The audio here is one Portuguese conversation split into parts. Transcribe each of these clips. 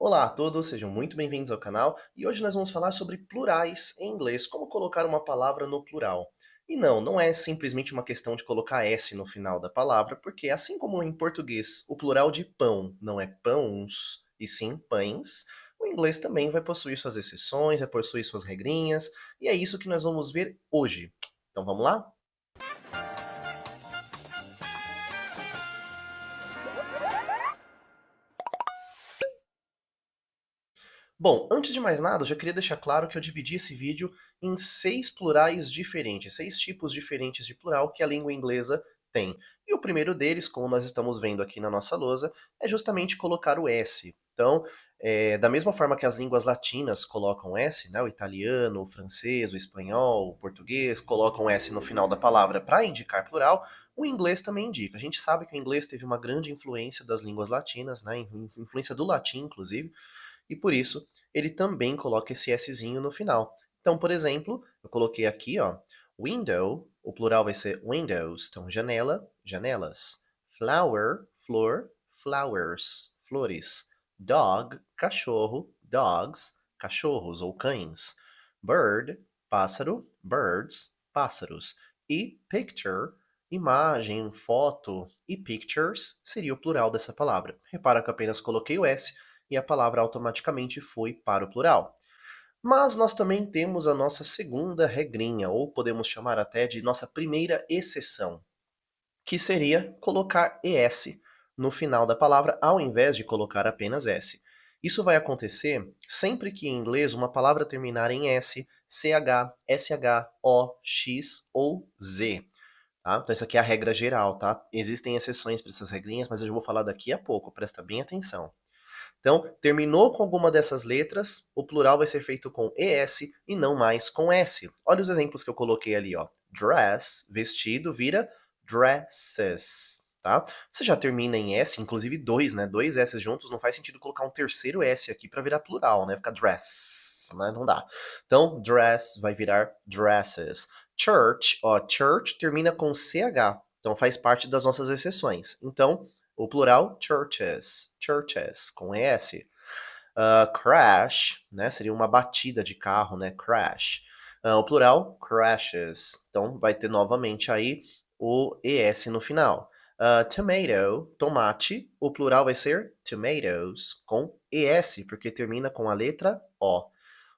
Olá a todos, sejam muito bem-vindos ao canal e hoje nós vamos falar sobre plurais em inglês, como colocar uma palavra no plural. E não é simplesmente uma questão de colocar S no final da palavra, porque assim como em português o plural de pão não é pães, e sim pães, o inglês também vai possuir suas exceções, vai possuir suas regrinhas, e é isso que nós vamos ver hoje. Então vamos lá? Bom, antes de mais nada, eu já queria deixar claro que eu dividi esse vídeo em 6 plurais diferentes, 6 tipos diferentes de plural que a língua inglesa tem. E o primeiro deles, como nós estamos vendo aqui na nossa lousa, é justamente colocar o S. Então, da mesma forma que as línguas latinas colocam S, né, o italiano, o francês, o espanhol, o português colocam S no final da palavra para indicar plural, o inglês também indica. A gente sabe que o inglês teve uma grande influência das línguas latinas, né, influência do latim, inclusive, e por isso ele também coloca esse Szinho no final. Então, por exemplo, eu coloquei aqui, ó, window, o plural vai ser windows, então janela, janelas. Flower, flor, flowers, flores. Dog, cachorro, dogs, cachorros ou cães. Bird, pássaro, birds, pássaros. E picture, imagem, foto, e pictures seria o plural dessa palavra. Repara que eu apenas coloquei o S e a palavra automaticamente foi para o plural. Mas nós também temos a nossa segunda regrinha, ou podemos chamar até de nossa primeira exceção, que seria colocar ES no final da palavra ao invés de colocar apenas S. Isso vai acontecer sempre que em inglês uma palavra terminar em S, CH, SH, O, X ou Z. Tá? Então, essa aqui é a regra geral, tá? Existem exceções para essas regrinhas, mas eu já vou falar daqui a pouco, presta bem atenção. Então, terminou com alguma dessas letras, o plural vai ser feito com ES e não mais com S. Olha os exemplos que eu coloquei ali, ó. Dress, vestido, vira dresses, tá? Você já termina em S, inclusive dois, né? Dois S juntos, não faz sentido colocar um terceiro S aqui para virar plural, né? Fica dress, né? Não dá. Então, dress vai virar dresses. Church, ó, church termina com CH, então faz parte das nossas exceções. Então, o plural, churches, churches, com ES. Crash, né, seria uma batida de carro, né, crash. O plural, crashes. Então, vai ter novamente aí o ES no final. Tomato, tomate. O plural vai ser tomatoes, com ES, porque termina com a letra O.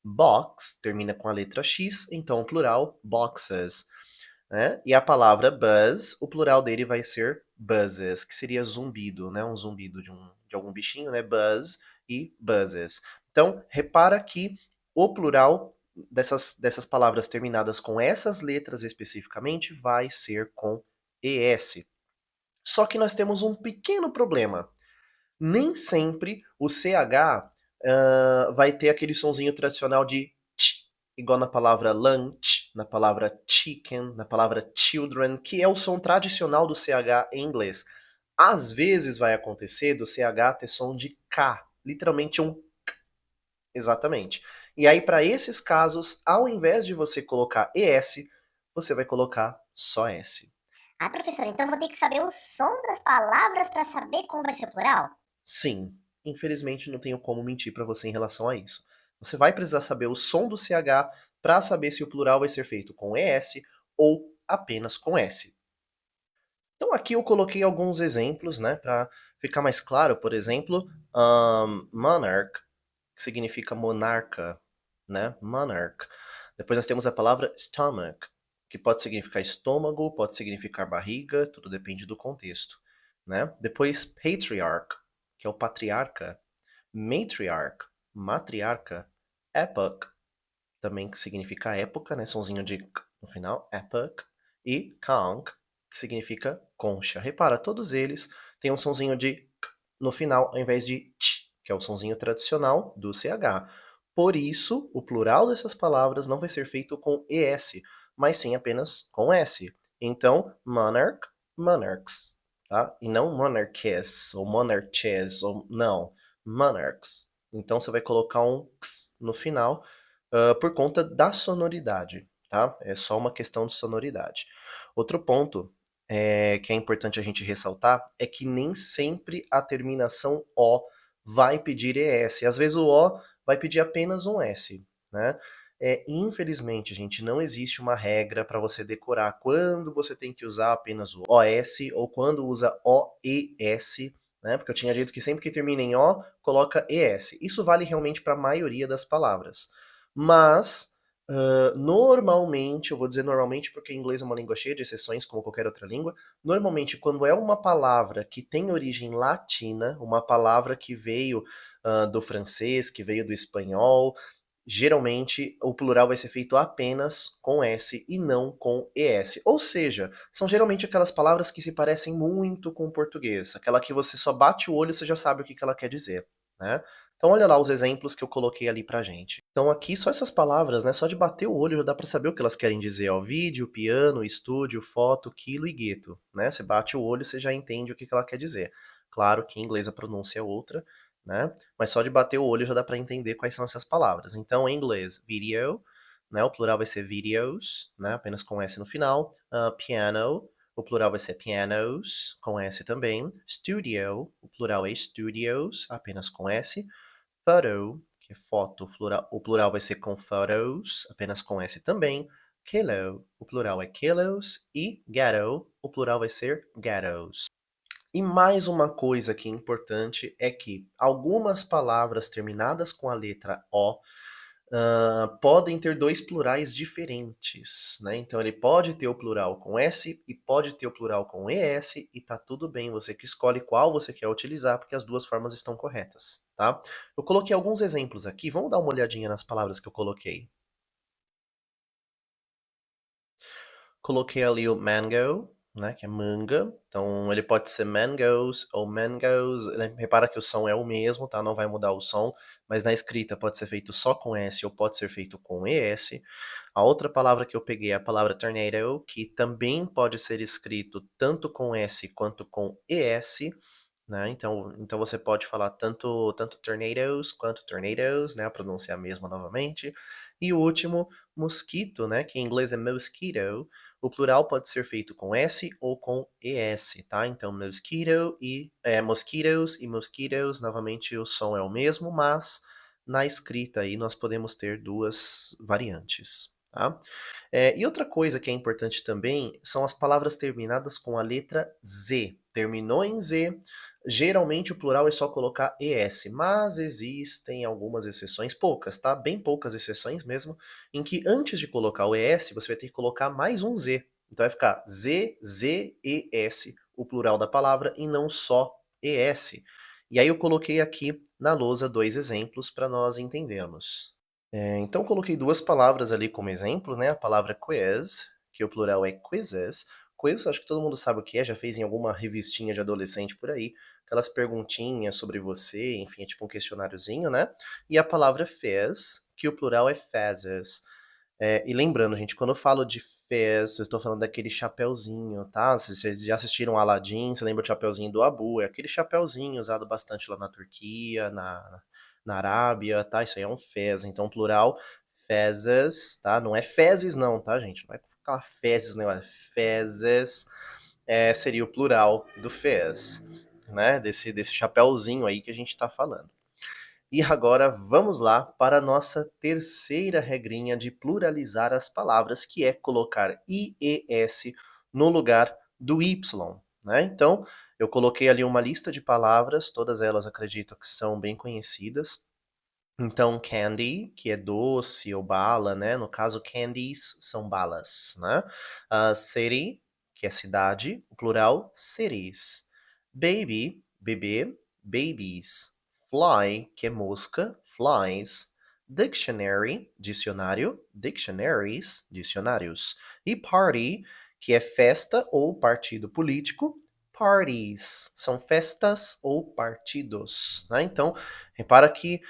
Box termina com a letra X, então o plural, boxes. Né? E a palavra buzz, o plural dele vai ser buzzes, que seria zumbido, né? Um zumbido de algum bichinho, né? Buzz e buzzes. Então, repara que o plural dessas palavras terminadas com essas letras especificamente vai ser com ES. Só que nós temos um pequeno problema. Nem sempre o CH vai ter aquele sonzinho tradicional de ch, igual na palavra lunch, na palavra chicken, na palavra children, que é o som tradicional do CH em inglês. Às vezes vai acontecer do CH ter som de K, literalmente um K, exatamente. E aí, para esses casos, ao invés de você colocar ES, você vai colocar só S. Ah, professor, então eu vou ter que saber o som das palavras para saber como vai ser o plural? Sim, infelizmente não tenho como mentir para você em relação a isso. Você vai precisar saber o som do CH para saber se o plural vai ser feito com ES ou apenas com S. Então aqui eu coloquei alguns exemplos, né, para ficar mais claro. Por exemplo, monarch, que significa monarca, né, monarch. Depois nós temos a palavra stomach, que pode significar estômago, pode significar barriga, tudo depende do contexto, né? Depois patriarch, que é o patriarca, matriarch, matriarca, epoch, também que significa época, né? Sonzinho de k no final, epoch, e conch, que significa concha. Repara, todos eles têm um sonzinho de k no final, ao invés de ch, que é o sonzinho tradicional do CH. Por isso, o plural dessas palavras não vai ser feito com ES, mas sim apenas com S. Então, monarch, monarchs, tá? E não monarchies, ou monarches, ou não, monarchs. Então você vai colocar um x no final, por conta da sonoridade, tá? É só uma questão de sonoridade. Outro ponto que é importante a gente ressaltar é que nem sempre a terminação O vai pedir ES. Às vezes o O vai pedir apenas um S, né? Infelizmente, gente, não existe uma regra para você decorar quando você tem que usar apenas o OS ou quando usa OES, né? Porque eu tinha dito que sempre que termina em O, coloca ES. Isso vale realmente para a maioria das palavras. Mas, normalmente, eu vou dizer normalmente porque inglês é uma língua cheia de exceções, como qualquer outra língua, normalmente quando é uma palavra que tem origem latina, uma palavra que veio do francês, que veio do espanhol, geralmente o plural vai ser feito apenas com S e não com ES. Ou seja, são geralmente aquelas palavras que se parecem muito com o português, aquela que você só bate o olho e você já sabe o que ela quer dizer, né? Então olha lá os exemplos que eu coloquei ali pra gente. Então aqui só essas palavras, né, só de bater o olho já dá pra saber o que elas querem dizer, ó, vídeo, piano, estúdio, foto, quilo e gueto, né? Você bate o olho, você já entende o que ela quer dizer. Claro que em inglês a pronúncia é outra, né? Mas só de bater o olho já dá para entender quais são essas palavras. Então, em inglês, video, né? O plural vai ser videos, né? Apenas com S no final. Piano, o plural vai ser pianos, com S também. Studio, o plural é studios, apenas com S. Photo, que é foto, o plural vai ser com photos, apenas com S também. Kilo, o plural é kilos. E ghetto, o plural vai ser ghettos. E mais uma coisa que é importante é que algumas palavras terminadas com a letra O podem ter dois plurais diferentes, né? Então ele pode ter o plural com S e pode ter o plural com ES e tá tudo bem, você que escolhe qual você quer utilizar, porque as duas formas estão corretas, tá? Eu coloquei alguns exemplos aqui, vamos dar uma olhadinha nas palavras que eu coloquei. Coloquei ali o mango, né, que é manga. Então ele pode ser mangoes ou mangoes. Repara que o som é o mesmo, tá? Não vai mudar o som, mas na escrita pode ser feito só com S ou pode ser feito com ES. A outra palavra que eu peguei é a palavra tornado, que também pode ser escrito tanto com S quanto com ES, né? Então você pode falar tanto tornadoes quanto tornadoes, né? A pronúncia é a mesma novamente. E o último, mosquito, né? Que em inglês é mosquito. O plural pode ser feito com S ou com ES, tá? Então mosquito e mosquitos e mosquitos, novamente o som é o mesmo, mas na escrita aí nós podemos ter duas variantes, tá? E outra coisa que é importante também são as palavras terminadas com a letra Z. Terminou em Z, geralmente o plural é só colocar ES, mas existem algumas exceções, poucas, tá? Bem poucas exceções mesmo, em que antes de colocar o ES, você vai ter que colocar mais um Z. Então vai ficar Z, Z, E, S, o plural da palavra, e não só ES. E aí eu coloquei aqui na lousa dois exemplos para nós entendermos. Então coloquei duas palavras ali como exemplo, né? A palavra quiz, que o plural é quizzes. Quiz, acho que todo mundo sabe o que é, já fez em alguma revistinha de adolescente por aí. Aquelas perguntinhas sobre você, enfim, é tipo um questionáriozinho, né? E a palavra fez, que o plural é fezes. E lembrando, gente, quando eu falo de fez, eu estou falando daquele chapeuzinho, tá? Se vocês já assistiram Aladdin, você lembra o chapeuzinho do Abu? É aquele chapeuzinho usado bastante lá na Turquia, na Arábia, tá? Isso aí é um fez. Então, plural, fezes, tá? Não é fezes, não, tá, gente? Não vai colocar fezes, não, é fezes. Seria o plural do fez, né? Desse chapeuzinho aí que a gente tá falando. E agora vamos lá para a nossa terceira regrinha de pluralizar as palavras, que é colocar IES no lugar do Y, né? Então, eu coloquei ali uma lista de palavras, todas elas acredito que são bem conhecidas. Então, candy, que é doce ou bala, né? No caso, candies são balas, né? City, que é cidade, o plural, cities. Baby, bebê, babies. Fly, que é mosca, flies. Dictionary, dicionário, dictionaries, dicionários. E party, que é festa ou partido político, parties, são festas ou partidos, né? Então, repara que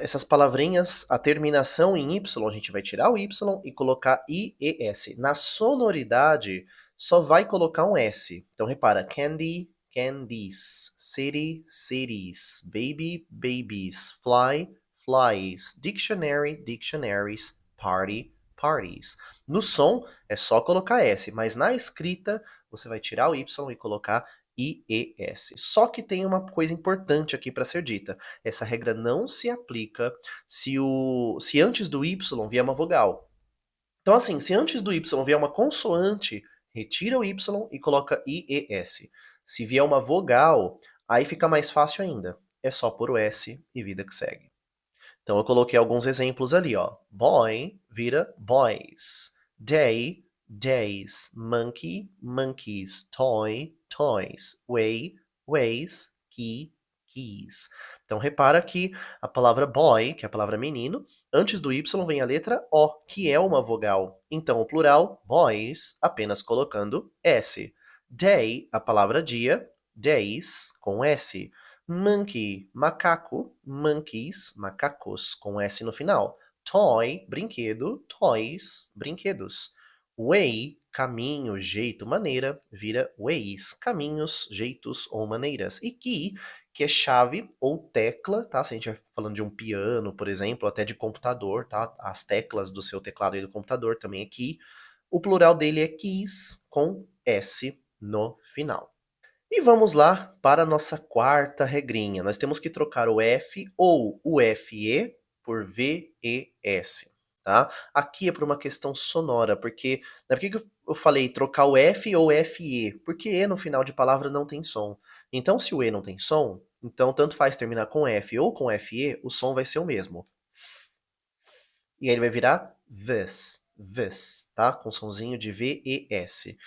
essas palavrinhas, a terminação em Y, a gente vai tirar o Y e colocar IES. Na sonoridade, só vai colocar um S. Então repara, candy, candies, city, cities, baby, babies, fly, flies, dictionary, dictionaries, party, parties. No som é só colocar S, mas na escrita você vai tirar o Y e colocar IES. Só que tem uma coisa importante aqui para ser dita. Essa regra não se aplica se antes do Y vier uma vogal. Então, assim, se antes do Y vier uma consoante, retira o Y e coloca IES. Se vier uma vogal, aí fica mais fácil ainda. É só pôr o S e vida que segue. Então eu coloquei alguns exemplos ali, ó. Boy vira boys. Day, days. Monkey, monkeys. Toy, toys. Way, ways. Key, keys. Então repara que a palavra boy, que é a palavra menino, antes do Y vem a letra O, que é uma vogal. Então o plural, boys, apenas colocando S. Day, a palavra dia, days, com S. Monkey, macaco, monkeys, macacos, com S no final. Toy, brinquedo, toys, brinquedos. Way, caminho, jeito, maneira, vira ways, caminhos, jeitos ou maneiras. E key, que é chave ou tecla, tá? Se a gente vai falando de um piano, por exemplo, até de computador, tá? As teclas do seu teclado e do computador também é key. O plural dele é keys, com S no final. E vamos lá para a nossa quarta regrinha. Nós temos que trocar o F ou o FE por VES, tá? Aqui é por uma questão sonora, porque... Por que eu falei trocar o F ou FE? Porque E no final de palavra não tem som. Então, se o E não tem som, então tanto faz terminar com F ou com FE, o som vai ser o mesmo. E aí ele vai virar VES, tá? Com sonzinho de VES.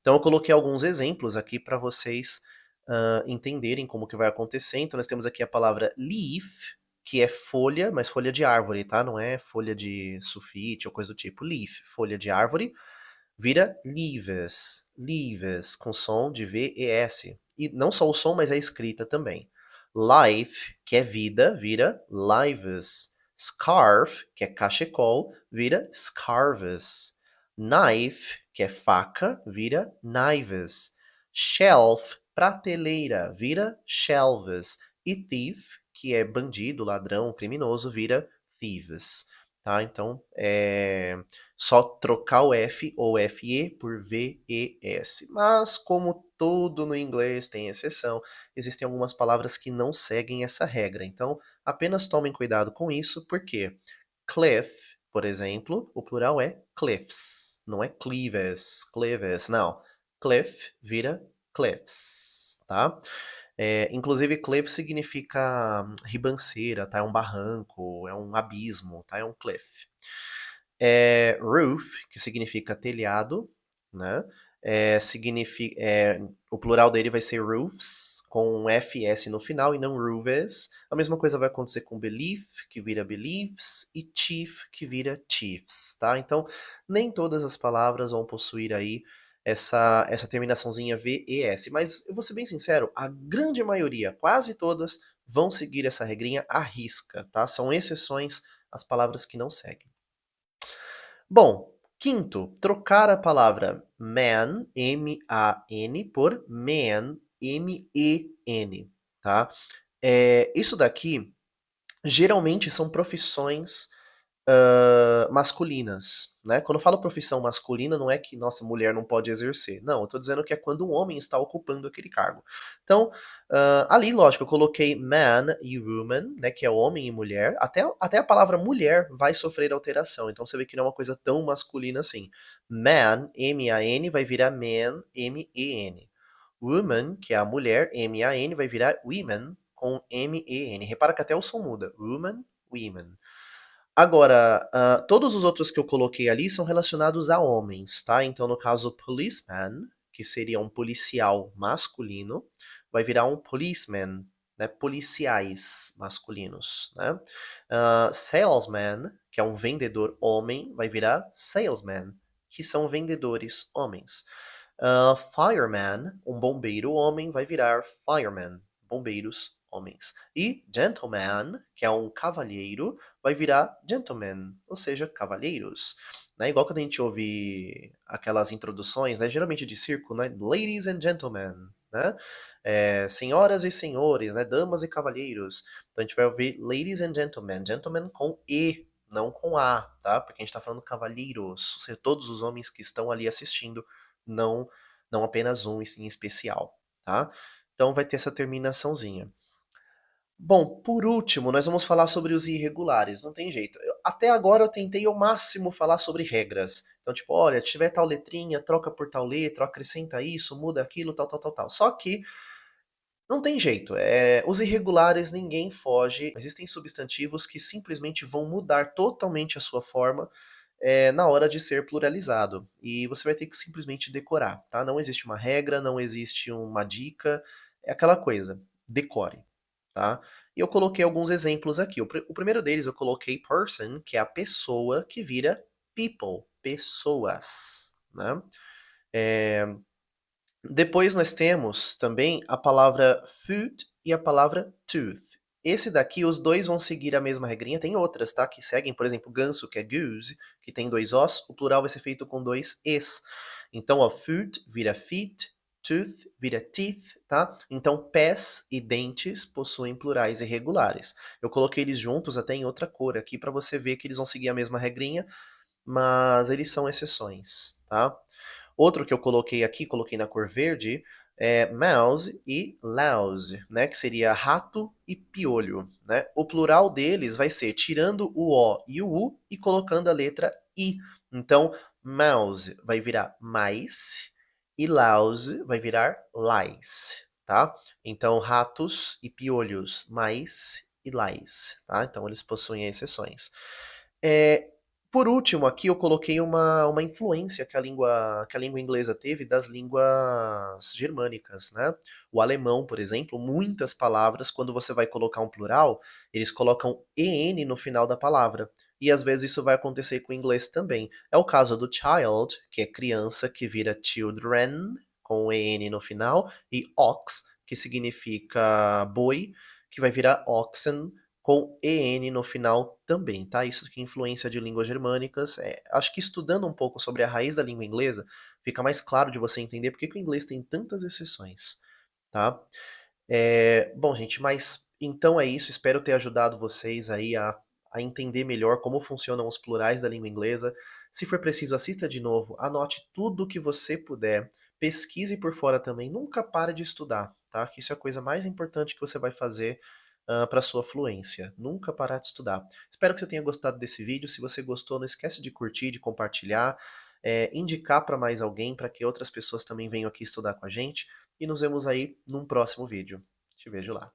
Então eu coloquei alguns exemplos aqui para vocês entenderem como que vai acontecer. Então nós temos aqui a palavra leaf, que é folha, mas folha de árvore, tá? Não é folha de sulfite ou coisa do tipo. Leaf, folha de árvore, vira leaves, leaves, com som de VES. E não só o som, mas a escrita também. Life, que é vida, vira lives. Scarf, que é cachecol, vira scarves. Knife, que é faca, vira knives. Shelf, prateleira, vira shelves. E thief, que é bandido, ladrão, criminoso, vira thieves. Tá? Então, só trocar o F ou FE por VES. Mas, como tudo no inglês tem exceção, existem algumas palavras que não seguem essa regra. Então, apenas tomem cuidado com isso, porque cliff, por exemplo, o plural é cliffs, não é cleaves, cleaves, não. Cliff vira cliffs, tá? Inclusive, cliff significa ribanceira, tá? É um barranco, é um abismo, tá? É um cliff. Roof, que significa telhado, né? O plural dele vai ser roofs, com um FS no final e não roofs. A mesma coisa vai acontecer com belief, que vira beliefs, e chief, que vira chiefs, tá? Então, nem todas as palavras vão possuir aí essa terminaçãozinha VES, mas eu vou ser bem sincero, a grande maioria, quase todas, vão seguir essa regrinha à risca, tá? São exceções as palavras que não seguem. Bom, quinto, trocar a palavra man, M-A-N, por man, M-E-N, tá? Isso daqui geralmente são profissões masculinas, né? Quando eu falo profissão masculina, não é que nossa mulher não pode exercer. Não, eu tô dizendo que é quando um homem está ocupando aquele cargo. Então, ali, lógico, eu coloquei man e woman, né? Que é homem e mulher. Até a palavra mulher vai sofrer alteração. Então você vê que não é uma coisa tão masculina assim. Man, M-A-N, vai virar man, M-E-N. Woman, que é a mulher, M-A-N, vai virar women, com M-E-N. Repara que até o som muda. Woman, women. Agora, todos os outros que eu coloquei ali são relacionados a homens, tá? Então, no caso, policeman, que seria um policial masculino, vai virar um policeman, né? Policiais masculinos, né? Salesman, que é um vendedor homem, vai virar salesman, que são vendedores homens. Fireman, um bombeiro homem, vai virar fireman, bombeiros homens. E gentleman, que é um cavalheiro, vai virar gentleman, ou seja, cavalheiros. Né? Igual quando a gente ouve aquelas introduções, né? Geralmente de circo, né? Ladies and gentlemen, né? Senhoras e senhores, né? Damas e cavalheiros. Então a gente vai ouvir ladies and gentlemen, gentlemen com E, não com A, tá? Porque a gente está falando cavalheiros, ou seja, todos os homens que estão ali assistindo, não apenas um em especial. tá? Então vai ter essa terminaçãozinha. Bom, por último, nós vamos falar sobre os irregulares, não tem jeito. Até agora eu tentei ao máximo falar sobre regras. Então, tipo, olha, tiver tal letrinha, troca por tal letra, acrescenta isso, muda aquilo, tal, tal, tal, tal. Só que não tem jeito. Os irregulares ninguém foge. Existem substantivos que simplesmente vão mudar totalmente a sua forma na hora de ser pluralizado. E você vai ter que simplesmente decorar, tá? Não existe uma regra, não existe uma dica. É aquela coisa. Decore, tá? E eu coloquei alguns exemplos aqui. O primeiro deles eu coloquei person, que é a pessoa que vira people, pessoas, né? Depois nós temos também a palavra food e a palavra tooth. Esse daqui, os dois vão seguir a mesma regrinha. Tem outras, tá? Que seguem, por exemplo, ganso, que é goose, que tem dois os. O plural vai ser feito com dois es. Então, ó, food vira feet, tooth vira teeth, tá? Então, pés e dentes possuem plurais irregulares. Eu coloquei eles juntos até em outra cor aqui para você ver que eles vão seguir a mesma regrinha, mas eles são exceções, tá? Outro que eu coloquei aqui, coloquei na cor verde, é mouse e louse, né? Que seria rato e piolho, né? O plural deles vai ser tirando o O e o U e colocando a letra I. Então, mouse vai virar mice e louse vai virar lice, tá? Então, ratos e piolhos, mice e lice, tá? Então, eles possuem exceções. É, por último, aqui eu coloquei uma influência que a língua inglesa teve das línguas germânicas, né? O alemão, por exemplo, muitas palavras, quando você vai colocar um plural, eles colocam en no final da palavra. E às vezes isso vai acontecer com o inglês também. É o caso do child, que é criança, que vira children, com en no final, e ox, que significa boi, que vai virar oxen, com EN no final também, tá? Isso que influência de línguas germânicas. Acho que estudando um pouco sobre a raiz da língua inglesa, fica mais claro de você entender por que que o inglês tem tantas exceções, tá? Bom, gente, mas então é isso. Espero ter ajudado vocês aí a entender melhor como funcionam os plurais da língua inglesa. Se for preciso, assista de novo, anote tudo o que você puder, pesquise por fora também. Nunca pare de estudar, tá? Que isso é a coisa mais importante que você vai fazer para sua fluência. Nunca parar de estudar. Espero que você tenha gostado desse vídeo. Se você gostou, não esquece de curtir, de compartilhar, indicar para mais alguém, para que outras pessoas também venham aqui estudar com a gente. E nos vemos aí num próximo vídeo. Te vejo lá.